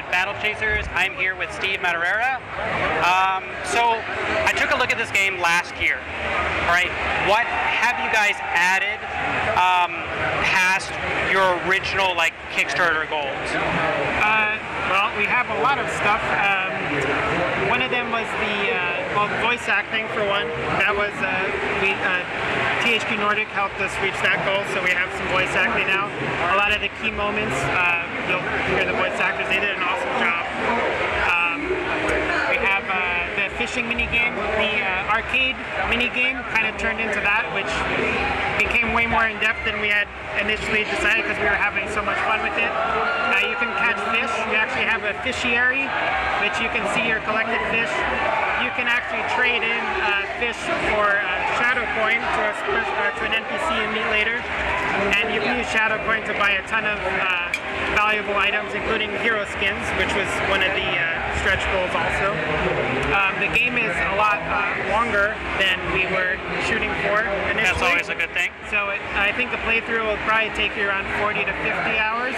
Battlechasers. I'm here with Steve Matarera. So I took a look at this game last year. Right? What have you guys added past your original Kickstarter goals? Well, we have a lot of stuff. One of them was the voice acting for one. That was THQ Nordic helped us reach that goal, so we have some voice acting now. A lot of the key moments, you'll hear the voice actors. They did an awesome job. We have the fishing minigame, the arcade minigame kind of turned into that, which became way more in-depth than we had initially decided because we were having so much fun with it. You can catch fish. We actually have a fishiary, which you can see your collected fish. You can actually trade in fish for Shadow Coin to an NPC you meet later. And you can use Shadow Coin to buy a ton of valuable items, including hero skins, which was one of the stretch goals also. The game is a lot longer than we were shooting for initially. That's always a good thing. So I think the playthrough will probably take you around 40 to 50 hours.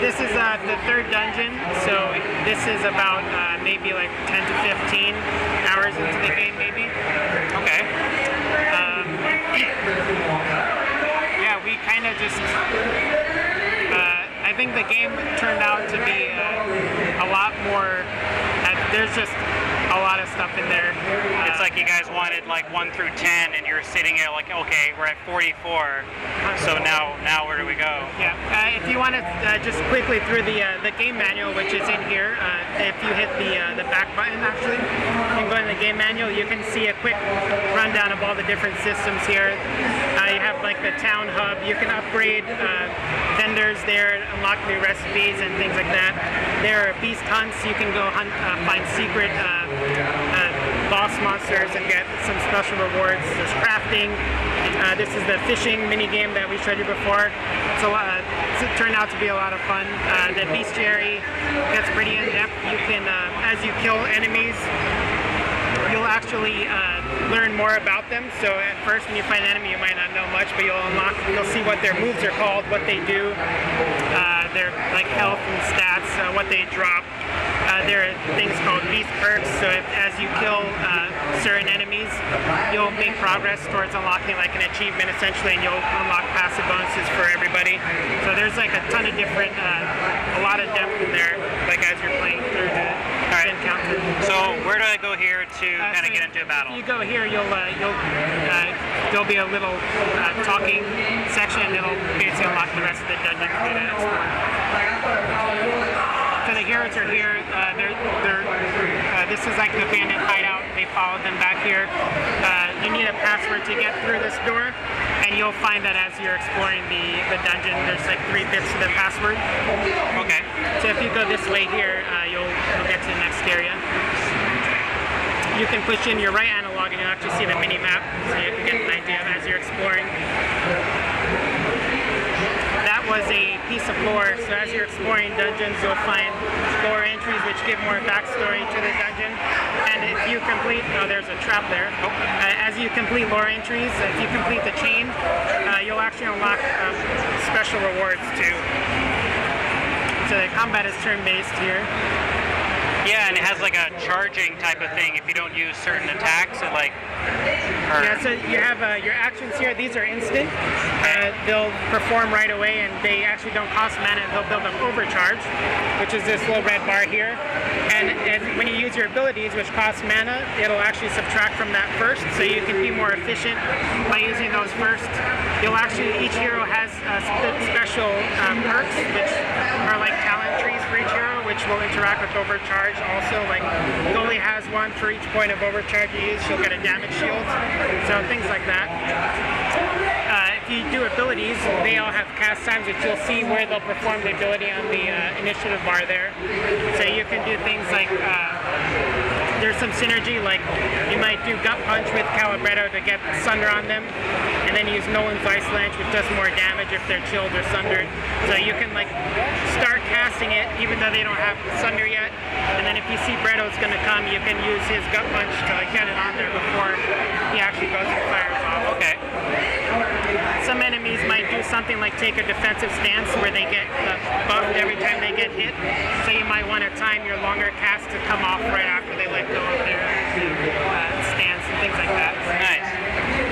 This is the third dungeon, so this is about maybe 10 to 15 hours into the game, maybe. Okay. Yeah, we kind of just. I think the game turned out to be a lot more. There's just a lot of stuff in there. It's like you guys wanted 1 through 10, and you're sitting here okay, we're at 44. So now where do we go? Yeah. If you want to just quickly through the game manual, which is in here, if you hit the back button, actually, you can go in the game manual. You can see a quick rundown of all the different systems here. You have the town hub. You can upgrade vendors there, unlock new recipes and things like that. There are beast hunts. You can go hunt, find secret boss monsters and get some special rewards. There's crafting. This is the fishing mini game that we showed you before. It turned out to be a lot of fun. The bestiary gets pretty in depth. You can, as you kill enemies, you'll actually learn more about them. So at first, when you find an enemy, you might not know much, but you'll see what their moves are called, what they do, their health and stats, what they drop. There are things called beast perks. So as you kill certain enemies, you'll make progress towards unlocking an achievement essentially, and you'll unlock passive bonuses for everybody. So there's a ton of different, a lot of depth in there, as you're playing through the encounter. So where do I go here to kind of get into a battle? If you go here, there'll be a little talking section, and it'll basically unlock the rest of the dungeon for you to explore. So the heroes are here. This is the abandoned hideout. They followed them back here. You need a password to get through this door, and you'll find that as you're exploring the dungeon, there's 3 bits to the password. Okay. So if you go this way here, you'll get to the next area. You can push in your right analog, and you'll actually see the mini map, so you can get an idea as you're exploring. That was a piece of lore, so as you're exploring dungeons, you'll find lore entries which give more backstory to the dungeon. And if you complete, there's a trap there. As you complete lore entries, if you complete the chain, you'll actually unlock special rewards too. So the combat is turn-based here. Yeah, and it has a charging type of thing. If you don't use certain attacks, it Yeah, so you have your actions here. These are instant. They'll perform right away, and they actually don't cost mana. They'll build up overcharge, which is this little red bar here. And when you use your abilities, which cost mana, it'll actually subtract from that first, so you can be more efficient by using those first. Each hero has special perks, which are talent trees for each hero, which will interact with overcharge. Also, Goalie has one for each point of overcharge you use. She'll get a damage shield. So things like that. If you do abilities, they all have cast times, which you'll see where they'll perform the ability on the initiative bar there. So you can do things there's some synergy, you might do Gut Punch with Calibretto to get Sunder on them, and then use Nolan's Ice Lance, which does more damage if they're chilled or sundered. So you can start casting it even though they don't have Sunder yet, and then if you see Bretto's going to come, you can use his Gut Punch to get it on there before he actually goes and fires off. Okay. Some enemies might do something like take a defensive stance where they get buffed every time they get hit. So you might want to time your longer cast to come off right after they let go of their stance and things like that. Nice.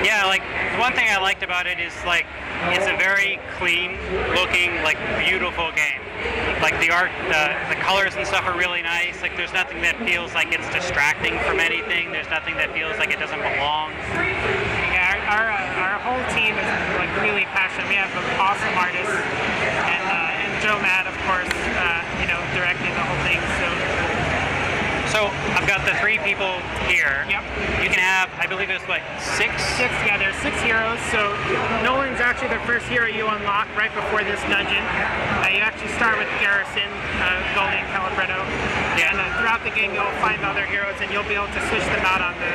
Yeah, like the one thing I liked about it is like it's a very clean looking, like beautiful game. Like the art, the colors and stuff are really nice. Like there's nothing that feels like it's distracting from anything. There's nothing that feels like it doesn't belong. Yeah, our whole team is like really passionate. We have an awesome artist and Joe Matt, of course, you know, directing the whole thing. So I've got the 3 people here. Yep. You can have, I believe there's like 6? 6, yeah, there's 6 heroes. So Nolan's actually the first hero you unlock right before this dungeon. You actually start with Garrison, Goldie, and Calibretto. Yeah. And throughout the game you'll find other heroes and you'll be able to switch them out on the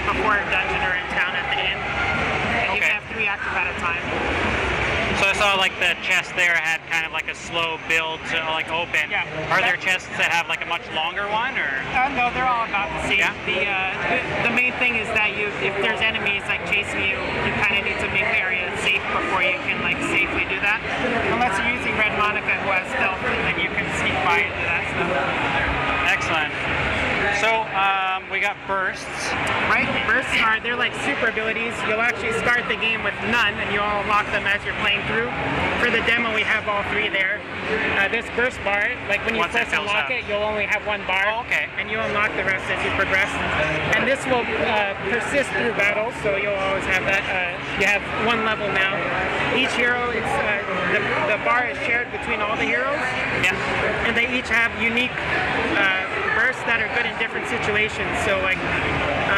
before a dungeon or in town at the end. And you can have 3 active at a time. So I saw like the chest there had kind of like a slow build to like open. Yeah. Are there chests that have like a much longer one, or? No, they're all about the same. Yeah. The main thing is that if there's enemies like chasing you, you kind of need to make the area safe before you can like safely do that. Unless you're using Red Monica, who has stealth, and then you can sneak by and do that stuff. Excellent. So we got bursts. Right, bursts they're like super abilities. You'll actually start the game with none, and you'll unlock them as you're playing through. For the demo, we have all 3 there. This burst bar, like when you first unlock it, you'll only have 1 bar. Oh, okay. And you unlock the rest as you progress. And this will persist through battles, so you'll always have that. You have 1 level now. Each hero, it's the bar is shared between all the heroes. Yeah. And they each have unique bursts that are good in different situations. So like,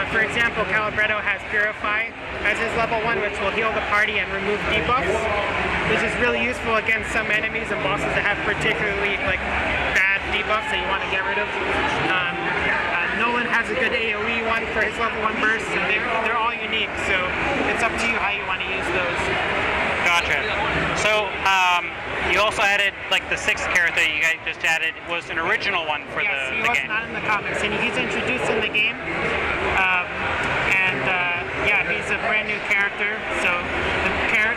for example, Calibretto has Purify as his level 1, which will heal the party and remove debuffs, which is really useful against some enemies and bosses that have particularly like bad debuffs that you want to get rid of. Nolan has a good AoE one for his level 1 burst, and they're all unique, so it's up to you how you want to use those. Gotcha. So you also added like the 6th character you guys just added was an original one for the game. Yes, he was not in the comics, and he's introduced in the game. Yeah, he's a brand new character, so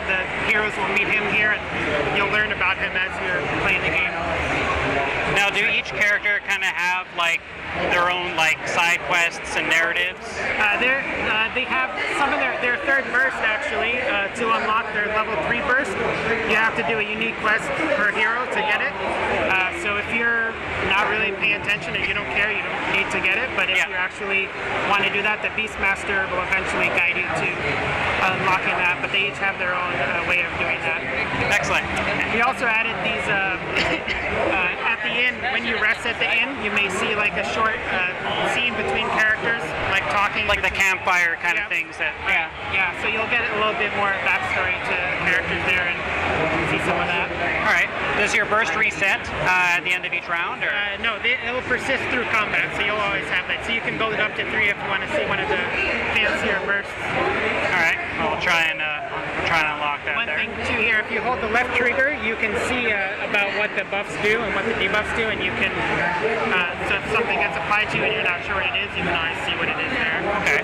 the heroes will meet him here, and you'll learn about him as you're playing the game. Now, do each character kind of have like their own like side quests and narratives? They have some of their 3rd burst actually. To unlock their level 3 burst, you have to do a unique quest per hero to get it. So if you're not really paying attention and you don't care, you don't need to get it. But if you actually want to do that, the Beastmaster will eventually guide you to unlocking that. But they each have their own way of doing that. Excellent. We also added these at the end. When you rest at the end, you may see like a short scene between characters, like talking. Like the campfire kind of things that. Yeah. So you'll get a little bit more backstory to characters there and see some of that. All right. Does your burst reset at the end of each round, or? No, it will persist through combat, so you'll always have that. So you can build it up to 3 if you want to see one of the fancier bursts. All right. Well, we'll try and unlock that. One thing too here, if you hold the left trigger, you can see about what the buffs do and what the debuffs do, and you can. So if something gets applied to you and you're not sure what it is, you can always see what it is there. Okay.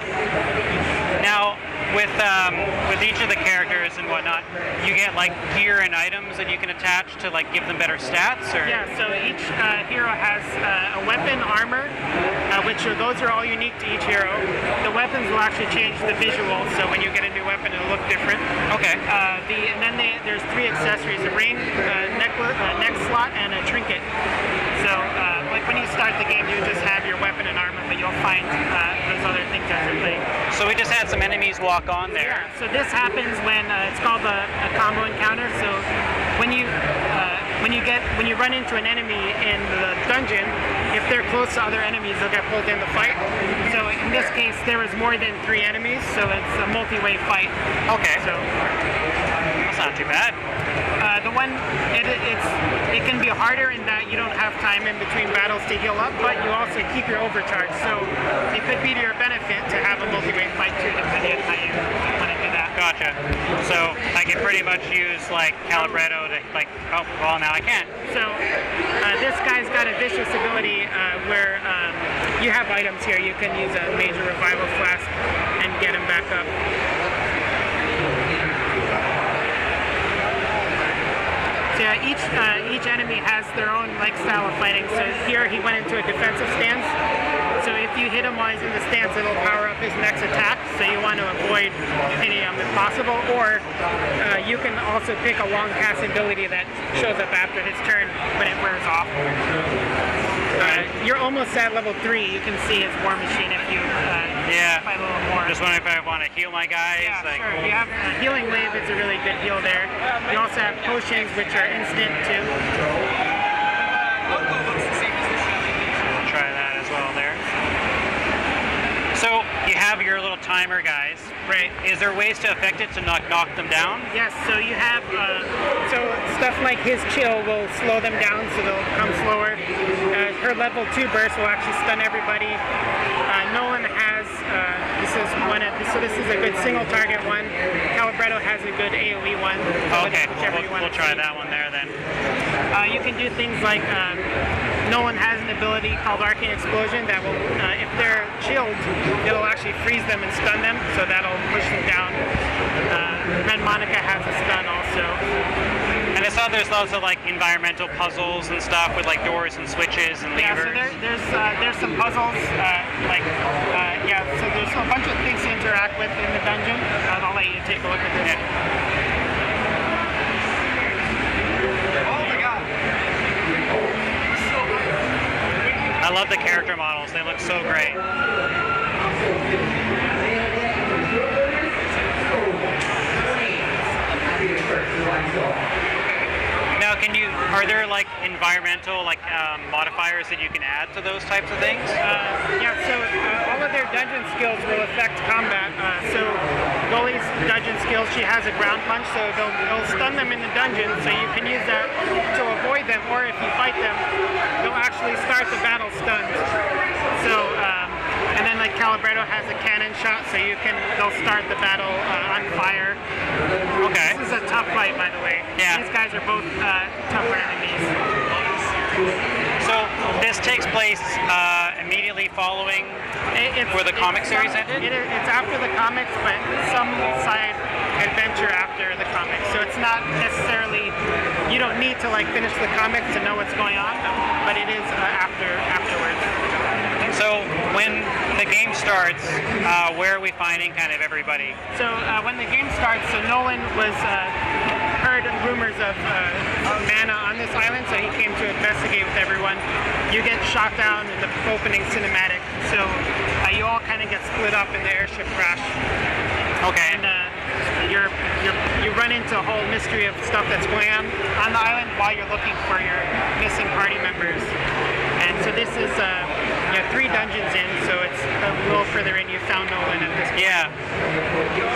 Now, with each of the characters and whatnot, you get like gear and items that you can attach to like give them better stats, or? Yeah. So each hero has a weapon, armor, those are all unique to each hero. The weapons will actually change the visual, so when you get a new weapon, it'll look different. Okay. And then there's 3 accessories: a ring, neck slot, and a trinket. So like when you start the game, you just have your weapon and armor, but you'll find those other things as you're playing. So we just had some enemies walk on there. Yeah. So this happens when it's called a combo encounter. So when you run into an enemy in the dungeon, if they're close to other enemies, they'll get pulled in the fight. So in this case, there was more than 3 enemies, so it's a multi-way fight. Okay. So that's not too bad. It can be harder in that you don't have time in between battles to heal up, but you also keep your overcharge. So it could be to your benefit to have a multi-way fight too, depending on how you want to do that. Gotcha. So I can pretty much use like Calibretto to like. Oh, well, now I can't. So this guy's got a vicious ability where you have items here. You can use a major revival flask and get him back up. each enemy has their own like style of fighting. So here he went into a defensive stance. So if you hit him while he's in the stance, it'll power up his next attack. So you want to avoid hitting him if possible. Or you can also pick a long cast ability that shows up after his turn when it wears off. You're almost at level 3. You can see his War Machine if you fight a little more. Just wondering if I want to heal my guys. Yeah, sure. You have Healing Wave. It's a really good heal there. You also have potions, which are instant too. Try that as well there. So you have your little timer, guys. Right. Is there ways to affect it to knock them down? Yes. So you have so stuff like his chill will slow them down, so they'll come slower. Her level 2 burst will actually stun everybody. Nolan has this is one of so this is a good single target one. Calibretto has a good AOE one. So Okay, we'll try that one there then. You can do things like Nolan has an ability called Arcane Explosion that will, if they're chilled, it'll actually freeze them and stun them, so that'll push them down. Red Monica has a stun also. And I saw there's lots of like environmental puzzles and stuff with like doors and switches and levers. Yeah, so there's some puzzles, so there's a bunch of things to interact with in the dungeon. I'll let you take a look at this. Yeah. Oh my god. I love the character models. They look so great. Now, are there like environmental modifiers that you can add to those types of things? All of their dungeon skills will affect combat. So Gully's dungeon skills, she has a ground punch, so they'll stun them in the dungeon, so you can use that to avoid them, or if you fight them, they'll actually start the battle stunned. So, and then like Calibretto has a cannon shot, so they'll start the battle on fire. Okay. This is a tough fight, by the way. Yeah. These guys are both tougher enemies. So this takes place immediately following where the comic series ended? It's after the comics, but some side adventure after the comics. So it's not necessarily, you don't need to like finish the comics to know what's going on, but it is afterwards. So when the game starts, where are we finding kind of everybody? So when the game starts, so Nolan was heard rumors of mana on this island, so he came to investigate with everyone. You get shot down in the opening cinematic, so you all kind of get split up in the airship crash. Okay. And you run into a whole mystery of stuff that's going on the island while you're looking for your missing party members. And so this is 3 dungeons in, so it's a little further in. You found Nolan at this point. Yeah.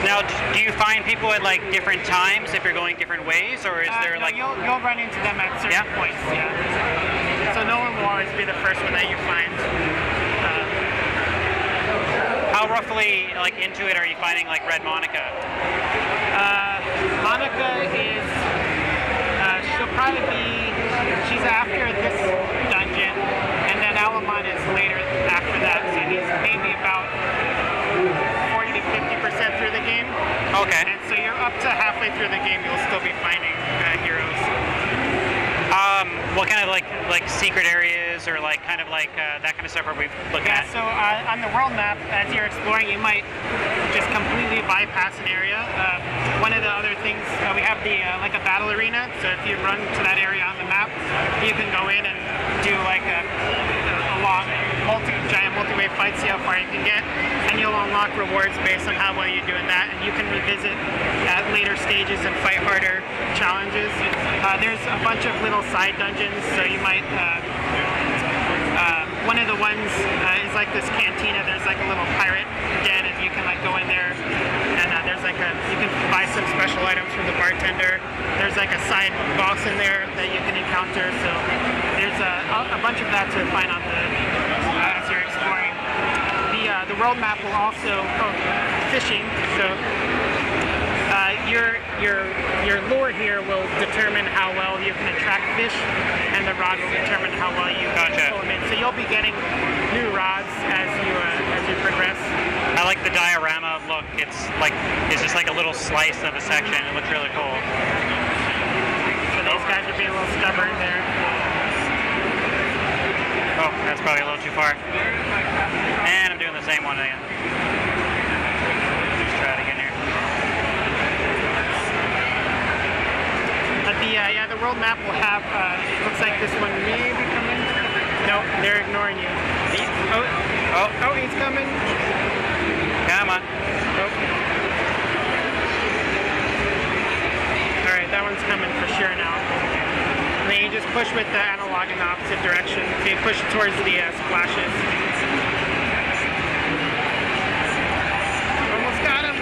Now, do you find people at like different times if you're going different ways, or is there like? You'll run into them at certain points. Yeah. So Nolan will always be the first one that you find. How roughly like into it are you finding like Red Monica? Monica is she'll probably be she's after this dungeon, and then Alamon is later after that. So he's maybe about 40 to 50% through the game. Okay. And so you're up to halfway through the game. You'll still be finding heroes. What kind of like secret areas or like kind of like that kind of stuff are we looking at? So on the world map, as you're exploring, you might just completely bypass an area. One of the other things, we have the like a battle arena. So if you run to that area on the map, you can go in and do like a long giant multi-way fight, see how far you can get, and you'll unlock rewards based on how well you do in that, and you can revisit at later stages and fight harder challenges. There's a bunch of little side dungeons, so you might one of the ones is like this cantina. There's like a little pirate den, and you can like go in there, and there's like you can buy some special items from the bartender. There's like a side boss in there that you can encounter, so there's a bunch of that to find on the as you're exploring. The world map will also fishing, so your lure here will determine how well you can attract fish, and the rod will determine how well you can pull them in. So you'll be getting new rods as you progress. I like the diorama look. It's just like a little slice of a section. It looks really cool. So this these guys are being a little stubborn there. Oh, that's probably a little too far. And I'm doing the same one again. Let's try it again here. But the world map will have, looks like this one may be coming. No, they're ignoring you. Oh, he's coming. Come on. Oh. Alright, that one's coming for sure now. And then you just push with the analog in the opposite direction. So you push towards the splashes. Almost got him.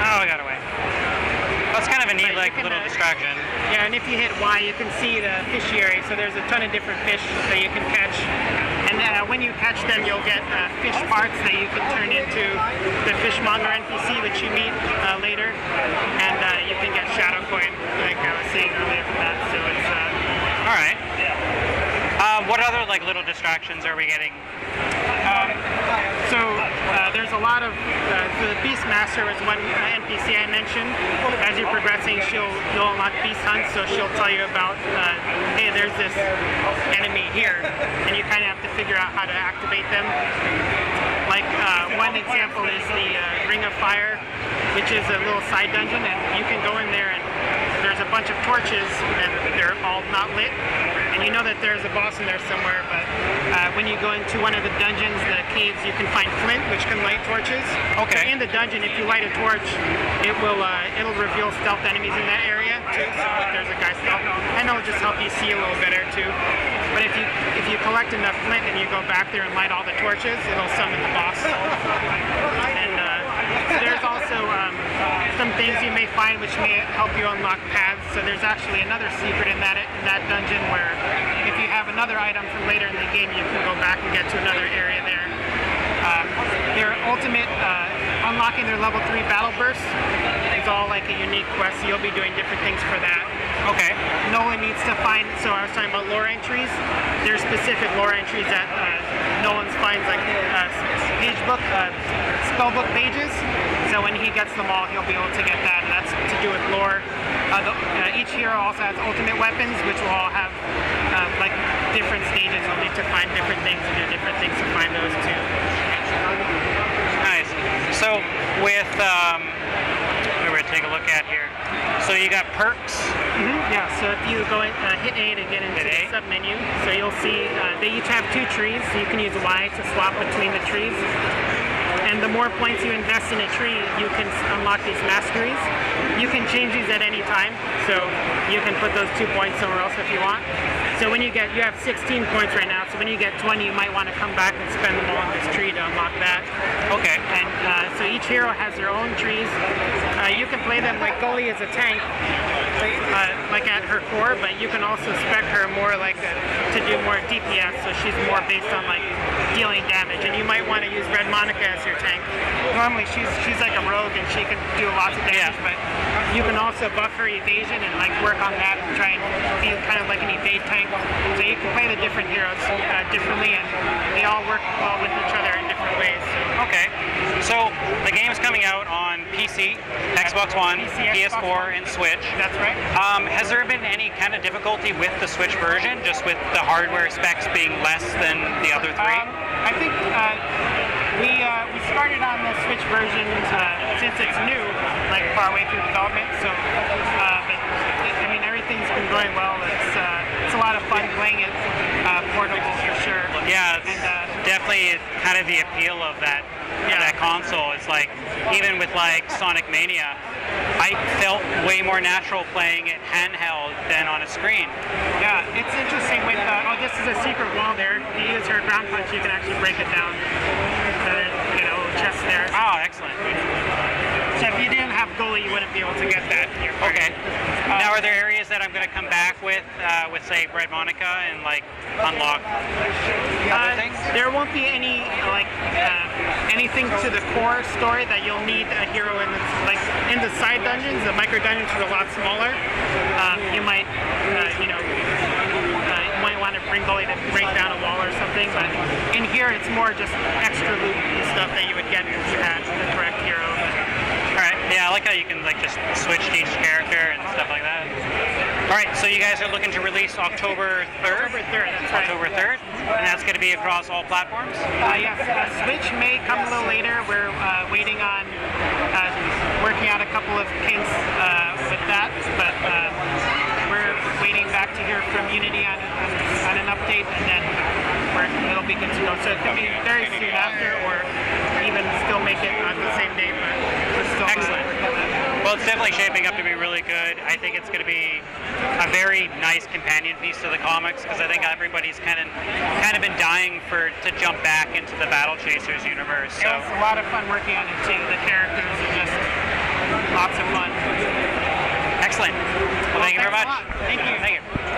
Oh, I got away. That's kind of a neat, like, little distraction. Yeah, and if you hit Y, you can see the fishiary. So there's a ton of different fish that you can catch. And when you catch them, you'll get fish parts that you can turn into the fishmonger NPC that you meet later. And you can get shadow coin, like I was saying earlier for that. So it's... All right. What other, like, little distractions are we getting? There's a lot of the Beastmaster was one NPC I mentioned. As you're progressing, you'll unlock beast hunts, so she'll tell you about hey, there's this enemy here, and you kind of have to figure out how to activate them. Like one example is the Ring of Fire, which is a little side dungeon, and you can go in there and there's a bunch of torches and they're all not lit. And you know that there's a boss in there somewhere, but when you go into one of the dungeons, the caves, you can find flint, which can light torches. Okay. So in the dungeon, if you light a torch, it'll reveal stealth enemies in that area too. So if there's a guy stealth, and it'll just help you see a little better too. But if you collect enough flint and you go back there and light all the torches, it'll summon the boss. And there's also some things you may find which may help you unlock paths. So there's actually another secret in that dungeon where if you have another item from later in the game, you can go back and get to another area there. Their ultimate, unlocking their level 3 battle burst is all like a unique quest, so you'll be doing different things for that. Okay. Nolan needs to find, so I was talking about lore entries. There's specific lore entries that Nolan finds, like page book, spell book pages. So when he gets them all, he'll be able to get that, and that's to do with lore. Each hero also has ultimate weapons, which will all have like different stages. You'll need to find different things and do different things to find those too. Nice. So with, we were to take a look at here. So you got perks. Yeah, so if you go hit A to get into the sub-menu, so you'll see they each have 2 trees, so you can use Y to swap between the trees. And the more points you invest in a tree, you can unlock these masteries. You can change these at any time, so you can put those 2 points somewhere else if you want. So when you have 16 points right now, so when you get 20, you might want to come back and spend them all on this tree to unlock that. Okay. And so each hero has their own trees. You can play them like Gully is a tank, like at her core, but you can also spec her more like to do more DPS, so she's more based on like dealing damage. And you might want to use Red Monica as your tank. Normally she's like a rogue and she can do lots of damage, but you can also buff her evasion and like work on that and try and be kind of like an evade tank. So you can play the different heroes differently, and they all work well with each other in different ways. Okay. So the game's coming out on PC, Xbox One, PC, PS4, Xbox One. and Switch. That's right. Has there been any kind of difficulty with the Switch version, just with the hardware specs being less than the other 3? I think we started on the Switch version since it's new, like far away through development. So, but I mean, everything's been going well. It's a lot of fun playing it portable for sure. Yeah, it's definitely kind of the appeal of that console. It's like, even with like Sonic Mania, I felt way more natural playing it handheld than on a screen. Yeah, it's interesting with, this is a secret wall there. If you use her ground punch, you can actually break it down. So there's, chest there. Oh, excellent. So if you didn't have goalie, you wouldn't be able to get that in your party. Okay. Now, are there areas that I'm going to come back with say, Red Monica and like unlock other things? There won't be any anything to the core story that you'll need a hero in. In the side dungeons, the micro dungeons are a lot smaller. You might, you might want to bring goalie to break down a wall or something. But in here, it's more just extra loot and stuff that you would get if you had the correct hero. Alright, yeah, I like how you can like just switch to each character and stuff like that. All right, so you guys are looking to release October 3rd? October 3rd, that's right. October 3rd, and that's going to be across all platforms? Yes, Switch may come a little later. We're waiting on working out a couple of kinks with that, but we're waiting back to hear from Unity on an update, and then it'll be good to go. So it could be very soon after, or even still make it on the same day, but we're still excellent. Well, it's definitely shaping up to be really good. I think it's going to be a very nice companion piece to the comics, because I think everybody's kind of been dying to jump back into the Battlechasers universe. So it was a lot of fun working on it too. The characters are just lots of fun. Excellent. Well, thank you very much. Thank you. Thank you.